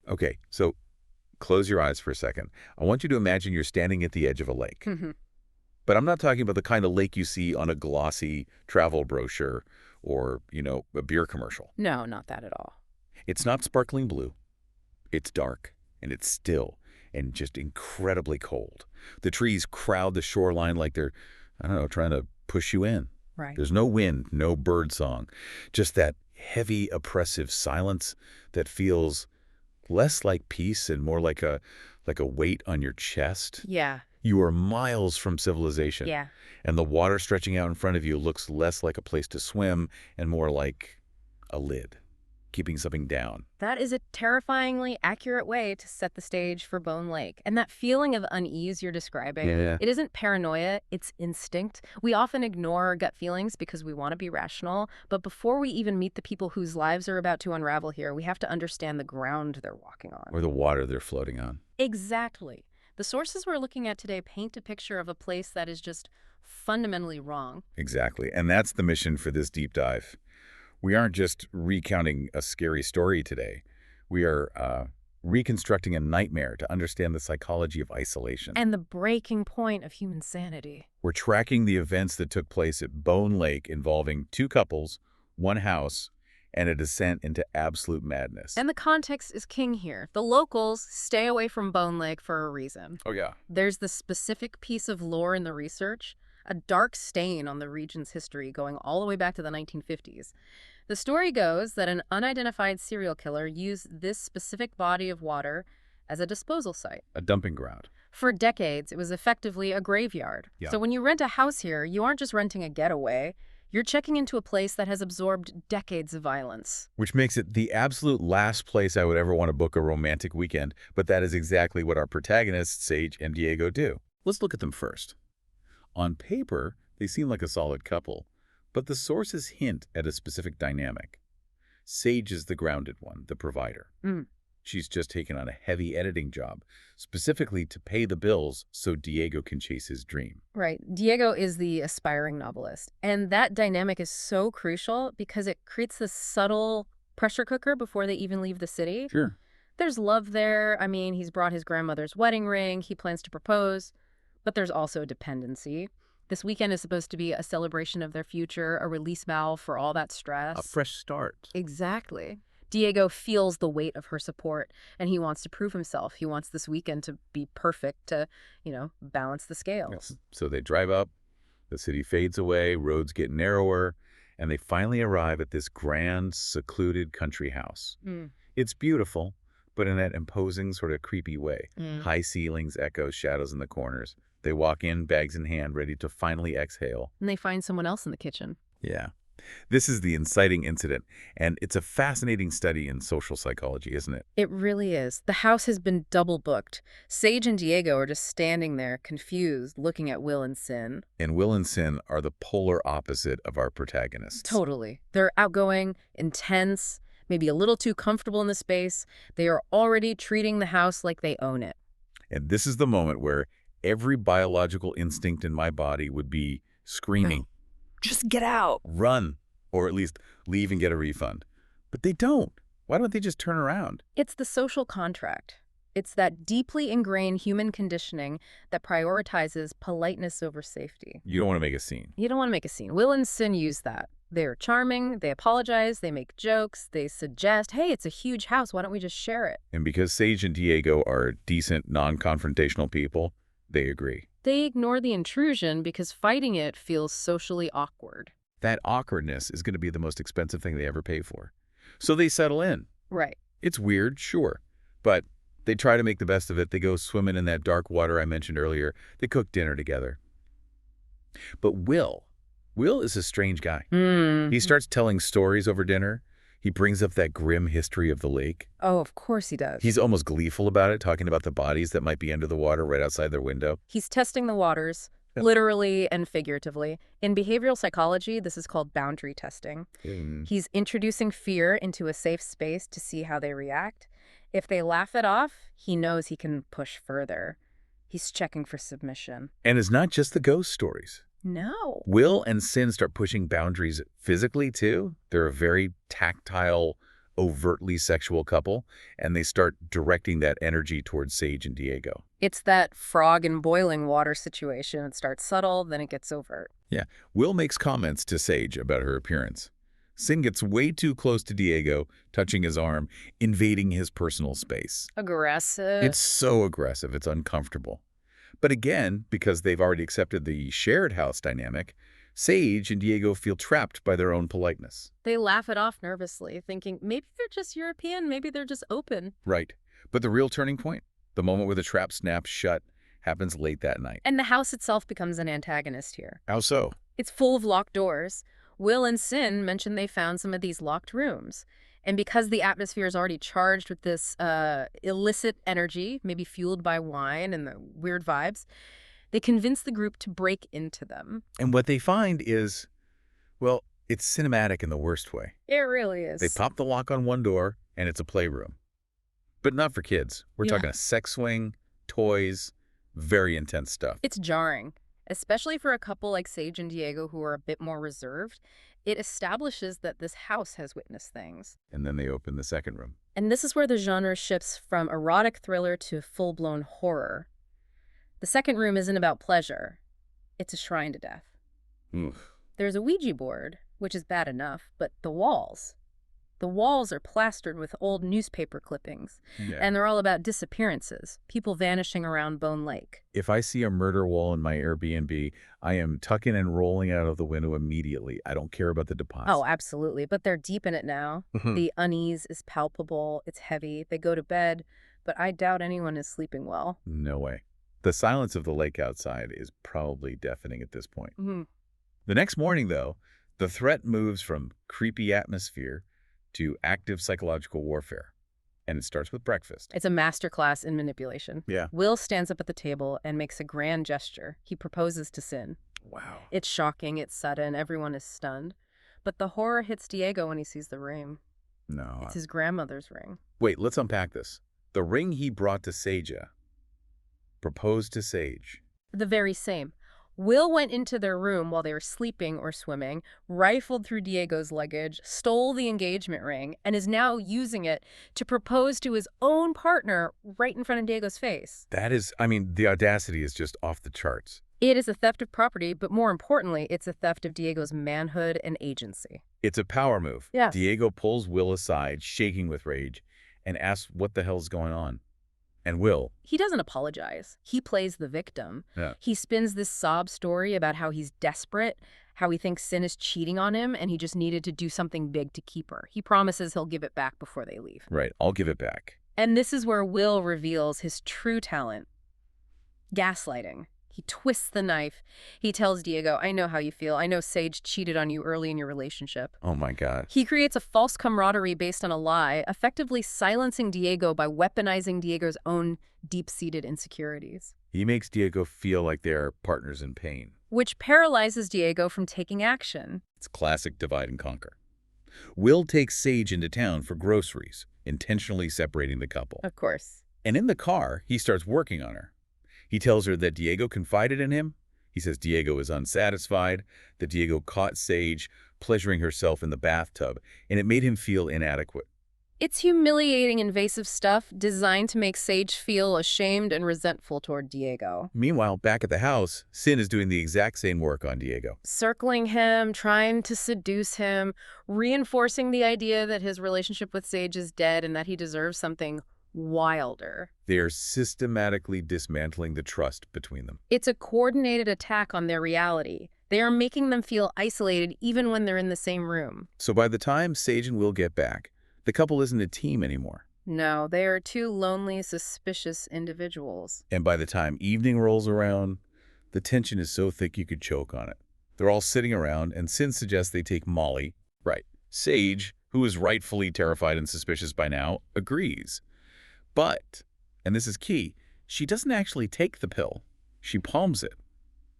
Okay, so close your eyes for a second. I want you to imagine you're standing at the edge of a lake. Hmm. But I'm not talking about the kind of lake you see on a glossy travel brochure or, a beer commercial. No, not that at all. It's not sparkling blue. It's dark, and it's still, and just incredibly cold. The trees crowd the shoreline like they're, I don't know, trying to push you in. Right. There's no wind, no bird song, just that heavy, oppressive silence that feels less like peace and more like a weight on your chest. Yeah. You are miles from civilization, Yeah. and the water stretching out in front of you looks less like a place to swim and more like a lid, keeping something down. That is a terrifyingly accurate way to set the stage for Bone Lake. And that feeling of unease you're describing, Yeah. it isn't paranoia, it's instinct. We often ignore our gut feelings because we want to be rational. But before we even meet the people whose lives are about to unravel here, we have to understand the ground they're walking on. Or the water they're floating on. Exactly. The sources we're looking at today paint a picture of a place that is just fundamentally wrong. Exactly. And that's the mission for this deep dive. We aren't just recounting a scary story today. We are reconstructing a nightmare to understand the psychology of isolation. And the breaking point of human sanity. We're tracking the events that took place at Bone Lake involving two couples, one house, and a descent into absolute madness. And the context is king here. The locals stay away from Bone Lake for a reason. Oh, yeah. There's the specific piece of lore in the research, a dark stain on the region's history going all the way back to the 1950s. The story goes that an unidentified serial killer used this specific body of water as a disposal site. A dumping ground. For decades, it was effectively a graveyard. Yeah. So when you rent a house here, you aren't just renting a getaway. You're checking into a place that has absorbed decades of violence. Which makes it the absolute last place I would ever want to book a romantic weekend, but that is exactly what our protagonists, Sage and Diego, do. Let's look at them first. On paper, they seem like a solid couple, but the sources hint at a specific dynamic. Sage is the grounded one, the provider. She's just taken on a heavy editing job, specifically to pay the bills so Diego can chase his dream. Right. Diego is the aspiring novelist. And that dynamic is so crucial because it creates this subtle pressure cooker before they even leave the city. Sure. There's love there. I mean, he's brought his grandmother's wedding ring. He plans to propose. But there's also dependency. This weekend is supposed to be a celebration of their future, a release valve for all that stress. A fresh start. Exactly. Diego feels the weight of her support, and he wants to prove himself. He wants this weekend to be perfect to, balance the scales. Yes. So they drive up, the city fades away, roads get narrower, and they finally arrive at this grand, secluded country house. It's beautiful, but in that imposing, sort of creepy way. High ceilings, echoes, shadows in the corners. They walk in, bags in hand, ready to finally exhale. And they find someone else in the kitchen. Yeah. This is the inciting incident, and it's a fascinating study in social psychology, isn't it? It really is. The house has been double booked. Sage and Diego are just standing there, confused, looking at Will and Sin. And Will and Sin are the polar opposite of our protagonists. Totally. They're outgoing, intense, maybe a little too comfortable in the space. They are already treating the house like they own it. And this is the moment where every biological instinct in my body would be screaming, Just get out. run, or at least leave and get a refund. But they don't. Why don't they just turn around? It's the social contract. It's that deeply ingrained human conditioning that prioritizes politeness over safety. You don't want to make a scene. You don't want to make a scene. Will and Sin use that. They're charming, they apologize, they make jokes, they suggest, hey, it's a huge house, why don't we just share it? And because Sage and Diego are decent, non-confrontational people, they agree. They ignore the intrusion because fighting it feels socially awkward. That awkwardness is going to be the most expensive thing they ever pay for. So they settle in. Right. It's weird, sure, but they try to make the best of it. They go swimming in that dark water I mentioned earlier. They cook dinner together. But Will is a strange guy. He starts telling stories over dinner. He brings up that grim history of the lake. Oh, of course he does. He's almost gleeful about it, talking about the bodies that might be under the water right outside their window. He's testing the waters, literally and figuratively. In behavioral psychology, this is called boundary testing. He's introducing fear into a safe space to see how they react. If they laugh it off, he knows he can push further. He's checking for submission. And it's not just the ghost stories. No. Will and Sin start pushing boundaries physically, too. They're a very tactile, overtly sexual couple, and they start directing that energy towards Sage and Diego. It's that frog in boiling water situation. It starts subtle, then it gets overt. Yeah, Will makes comments to Sage about her appearance. Sin gets way too close to Diego, touching his arm, invading his personal space. Aggressive. It's so aggressive, it's uncomfortable. But again, because they've already accepted the shared house dynamic, Sage and Diego feel trapped by their own politeness. They laugh it off nervously, thinking maybe they're just European, maybe they're just open. Right. But the real turning point, the moment where the trap snaps shut, happens late that night. And the house itself becomes an antagonist here. How so? It's full of locked doors. Will and Sin mention they found some of these locked rooms. And because the atmosphere is already charged with this illicit energy, maybe fueled by wine and the weird vibes, they convince the group to break into them. And what they find is, well, it's cinematic in the worst way. It really is. They pop the lock on one door, and it's a playroom. But not for kids. We're talking a sex swing, toys, very intense stuff. It's jarring, especially for a couple like Sage and Diego who are a bit more reserved. It establishes that this house has witnessed things. And then they open the second room. And this is where the genre shifts from erotic thriller to full-blown horror. The second room isn't about pleasure. It's a shrine to death. Oof. There's a Ouija board, which is bad enough, but the walls are plastered with old newspaper clippings, and they're all about disappearances, people vanishing around Bone Lake. If I see a murder wall in my Airbnb, I am tucking and rolling out of the window immediately. I don't care about the deposit. Oh, absolutely, but they're deep in it now. The unease is palpable, it's heavy, they go to bed, but I doubt anyone is sleeping well. No way. The silence of the lake outside is probably deafening at this point. Mm-hmm. The next morning, though, the threat moves from creepy atmosphere to active psychological warfare. And it starts with breakfast. It's a masterclass in manipulation. Yeah. Will stands up at the table and makes a grand gesture. He proposes to Sin. Wow. It's shocking, it's sudden, everyone is stunned. But the horror hits Diego when he sees the ring. No. It's his grandmother's ring. Wait, let's unpack this. The ring he brought to Seja, proposed to Sage. The very same. Will went into their room while they were sleeping or swimming, rifled through Diego's luggage, stole the engagement ring, and is now using it to propose to his own partner right in front of Diego's face. That is, the audacity is just off the charts. It is a theft of property, but more importantly, it's a theft of Diego's manhood and agency. It's a power move. Yeah. Diego pulls Will aside, shaking with rage, and asks what the hell's going on. And Will, He doesn't apologize. He plays the victim. Yeah. He spins this sob story about how he's desperate, how he thinks Sin is cheating on him, and he just needed to do something big to keep her. He promises he'll give it back before they leave. right, I'll give it back. And this is where Will reveals his true talent. Gaslighting. He twists the knife. He tells Diego, I know how you feel. I know Sage cheated on you early in your relationship. Oh my God. He creates a false camaraderie based on a lie, effectively silencing Diego by weaponizing Diego's own deep-seated insecurities. He makes Diego feel like they're partners in pain. Which paralyzes Diego from taking action. It's classic divide and conquer. Will takes Sage into town for groceries, intentionally separating the couple. Of course. And in the car, he starts working on her. He tells her that Diego confided in him. He says Diego is unsatisfied, that Diego caught Sage pleasuring herself in the bathtub, and it made him feel inadequate. It's humiliating, invasive stuff designed to make Sage feel ashamed and resentful toward Diego. Meanwhile, back at the house, Sin is doing the exact same work on Diego. Circling him, trying to seduce him, reinforcing the idea that his relationship with Sage is dead and that he deserves something wilder. They are systematically dismantling the trust between them. It's a coordinated attack on their reality. They are making them feel isolated even when they're in the same room. So by the time Sage and Will get back, the couple isn't a team anymore. No, they are two lonely, suspicious individuals. And by the time evening rolls around, the tension is so thick you could choke on it. They're all sitting around, and Sin suggests they take Molly. Right. Sage, who is rightfully terrified and suspicious by now, agrees. But, and this is key, she doesn't actually take the pill. She palms it.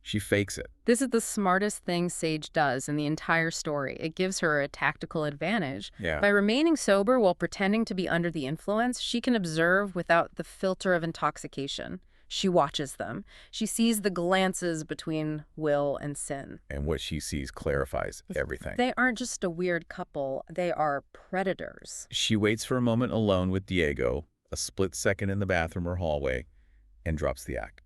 She fakes it. This is the smartest thing Sage does in the entire story. It gives her a tactical advantage. Yeah. By remaining sober while pretending to be under the influence, she can observe without the filter of intoxication. She watches them. She sees the glances between Will and Sin. And what she sees clarifies everything. They aren't just a weird couple. They are predators. She waits for a moment alone with Diego, a split second in the bathroom or hallway, and drops the act.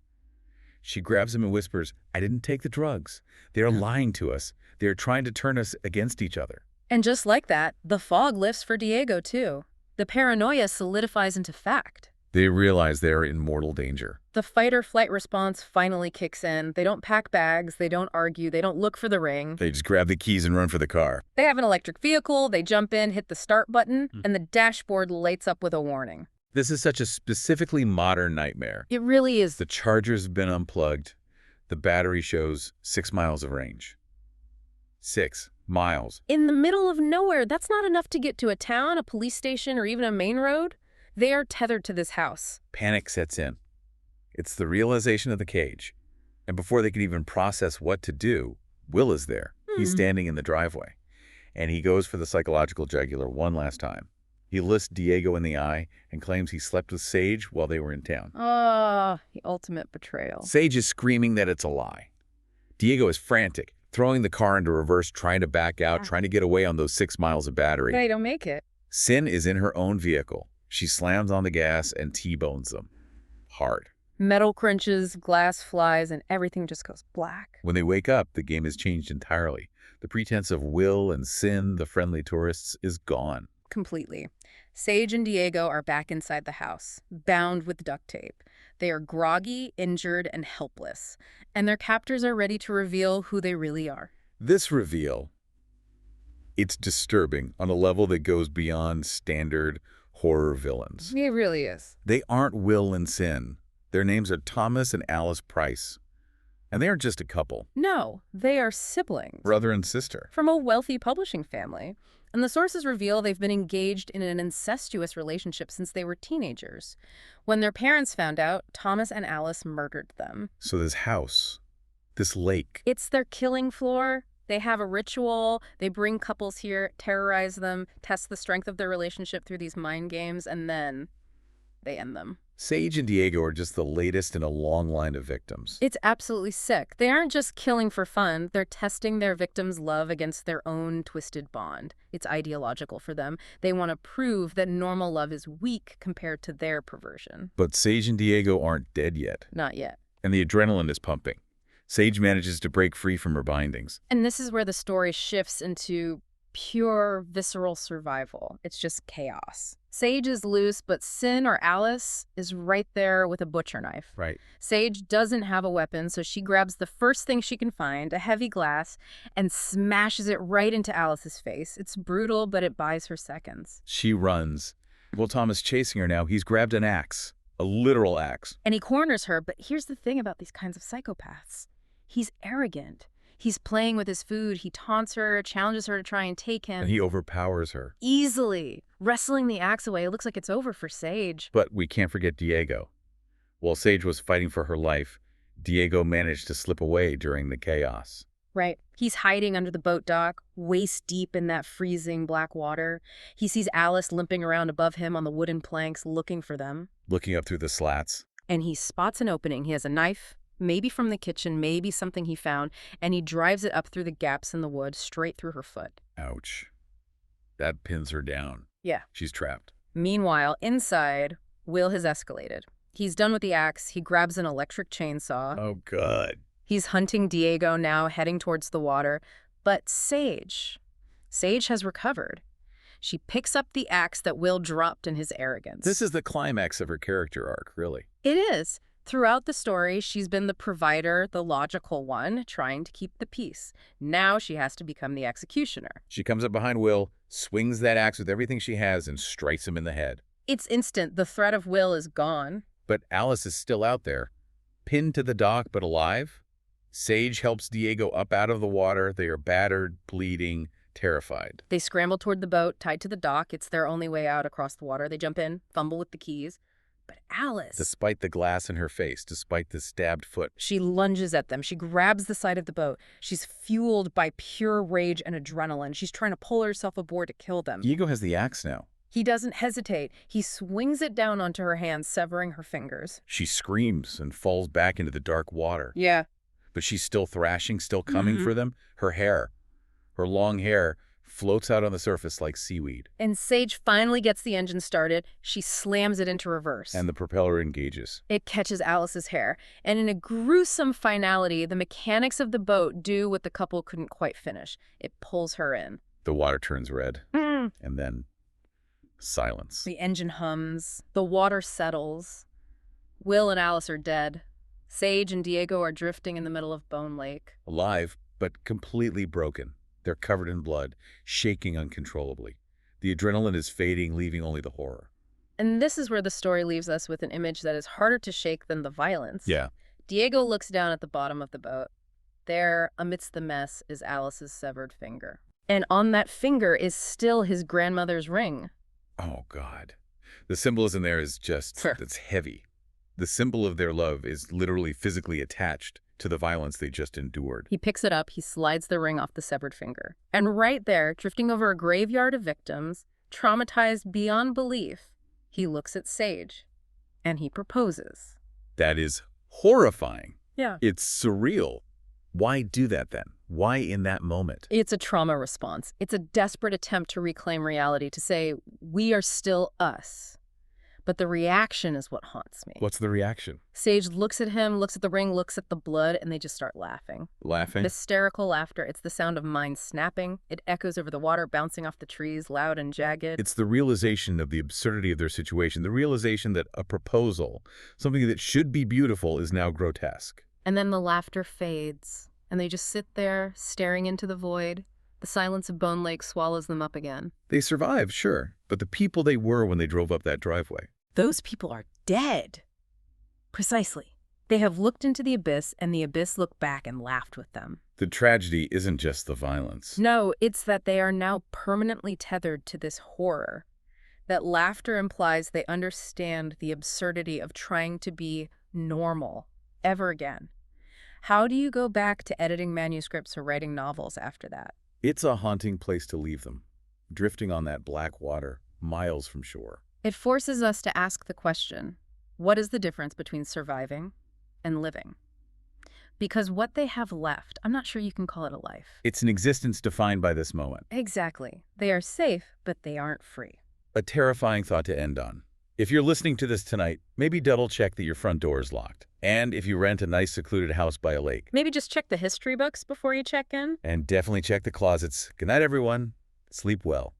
She grabs him and whispers, "I didn't take the drugs. They are lying to us. They are trying to turn us against each other." And just like that, the fog lifts for Diego, too. The paranoia solidifies into fact. They realize they are in mortal danger. The fight-or-flight response finally kicks in. They don't pack bags, they don't argue, they don't look for the ring. They just grab the keys and run for the car. They have an electric vehicle, they jump in, hit the start button, and the dashboard lights up with a warning. This is such a specifically modern nightmare. It really is. The charger's been unplugged. The battery shows 6 miles of range. 6 miles. In the middle of nowhere, that's not enough to get to a town, a police station, or even a main road. They are tethered to this house. Panic sets in. It's the realization of the cage. And before they can even process what to do, Will is there. He's standing in the driveway. And he goes for the psychological jugular one last time. He looks Diego in the eye and claims he slept with Sage while they were in town. The ultimate betrayal. Sage is screaming that it's a lie. Diego is frantic, throwing the car into reverse, trying to back out, trying to get away on those 6 miles of battery. They don't make it. Sin is in her own vehicle. She slams on the gas and T-bones them. Hard. Metal crunches, glass flies, and everything just goes black. When they wake up, the game has changed entirely. The pretense of Will and Sin, the friendly tourists, is gone. Completely. Sage and Diego are back inside the house, bound with duct tape. They are groggy, injured, and helpless. And their captors are ready to reveal who they really are. This reveal, it's disturbing on a level that goes beyond standard horror villains. It really is. They aren't Will and Sin. Their names are Thomas and Alice Price. And they aren't just a couple. No, they are siblings. Brother and sister. From a wealthy publishing family. And the sources reveal they've been engaged in an incestuous relationship since they were teenagers. When their parents found out, Thomas and Alice murdered them. So this house, this lake. It's their killing floor. They have a ritual. They bring couples here, terrorize them, test the strength of their relationship through these mind games, and then they end them. Sage and Diego are just the latest in a long line of victims. It's absolutely sick. They aren't just killing for fun. They're testing their victims' love against their own twisted bond. It's ideological for them. They want to prove that normal love is weak compared to their perversion. But Sage and Diego aren't dead yet. Not yet. And the adrenaline is pumping. Sage manages to break free from her bindings. And this is where the story shifts into pure visceral survival. It's just chaos. Sage is loose, but Sin or Alice is right there with a butcher knife. Right. Sage doesn't have a weapon, so she grabs the first thing she can find, a heavy glass, and smashes it right into Alice's face. It's brutal, but it buys her seconds. She runs. While Tom is chasing her now, he's grabbed an axe. A literal axe. And he corners her, but here's the thing about these kinds of psychopaths. He's arrogant. He's playing with his food. He taunts her, challenges her to try and take him. And he overpowers her. Easily. Wrestling the axe away, it looks like it's over for Sage. But we can't forget Diego. While Sage was fighting for her life, Diego managed to slip away during the chaos. Right. He's hiding under the boat dock, waist deep in that freezing black water. He sees Alice limping around above him on the wooden planks, looking for them. Looking up through the slats. And he spots an opening. He has a knife, maybe from the kitchen, maybe something he found, and he drives it up through the gaps in the wood, straight through her foot. Ouch. That pins her down. Yeah. She's trapped. Meanwhile, inside, Will has escalated. He's done with the axe. He grabs an electric chainsaw. Oh, God. He's hunting Diego now, heading towards the water. But Sage has recovered. She picks up the axe that Will dropped in his arrogance. This is the climax of her character arc, really. It is. Throughout the story, she's been the provider, the logical one, trying to keep the peace. Now she has to become the executioner. She comes up behind Will, swings that axe with everything she has, and strikes him in the head. It's instant. The threat of Will is gone. But Alice is still out there, pinned to the dock but alive. Sage helps Diego up out of the water. They are battered, bleeding, terrified. They scramble toward the boat, tied to the dock. It's their only way out across the water. They jump in, fumble with the keys. But Alice... Despite the glass in her face, despite the stabbed foot... She lunges at them. She grabs the side of the boat. She's fueled by pure rage and adrenaline. She's trying to pull herself aboard to kill them. Diego has the axe now. He doesn't hesitate. He swings it down onto her hands, severing her fingers. She screams and falls back into the dark water. Yeah. But she's still thrashing, still coming for them. Her long hair, floats out on the surface like seaweed. And Sage finally gets the engine started. She slams it into reverse. And the propeller engages. It catches Alice's hair. And in a gruesome finality, the mechanics of the boat do what the couple couldn't quite finish. It pulls her in. The water turns red. And then silence. The engine hums. The water settles. Will and Alice are dead. Sage and Diego are drifting in the middle of Bone Lake. Alive, but completely broken. They're covered in blood, shaking uncontrollably. The adrenaline is fading, leaving only the horror. And this is where the story leaves us with an image that is harder to shake than the violence. Yeah. Diego looks down at the bottom of the boat. There, amidst the mess, is Alice's severed finger. And on that finger is still his grandmother's ring. Oh, God. The symbolism there is just, it's heavy. The symbol of their love is literally physically attached to the violence they just endured. He picks it up, he slides the ring off the severed finger. And right there, drifting over a graveyard of victims, traumatized beyond belief, he looks at Sage. And he proposes. That is horrifying. Yeah. It's surreal. Why do that then? Why in that moment? It's a trauma response. It's a desperate attempt to reclaim reality, to say, we are still us. But the reaction is what haunts me. What's the reaction? Sage looks at him, looks at the ring, looks at the blood, and they just start laughing. Laughing? Hysterical laughter. It's the sound of minds snapping. It echoes over the water, bouncing off the trees, loud and jagged. It's the realization of the absurdity of their situation, the realization that a proposal, something that should be beautiful, is now grotesque. And then the laughter fades, and they just sit there, staring into the void. The silence of Bone Lake swallows them up again. They survived, sure, but the people they were when they drove up that driveway. Those people are dead. Precisely. They have looked into the abyss, and the abyss looked back and laughed with them. The tragedy isn't just the violence. No, it's that they are now permanently tethered to this horror. That laughter implies they understand the absurdity of trying to be normal ever again. How do you go back to editing manuscripts or writing novels after that? It's a haunting place to leave them, drifting on that black water, miles from shore. It forces us to ask the question, what is the difference between surviving and living? Because what they have left, I'm not sure you can call it a life. It's an existence defined by this moment. Exactly. They are safe, but they aren't free. A terrifying thought to end on. If you're listening to this tonight, maybe double-check that your front door is locked. And if you rent a nice secluded house by a lake. Maybe just check the history books before you check in. And definitely check the closets. Good night, everyone. Sleep well.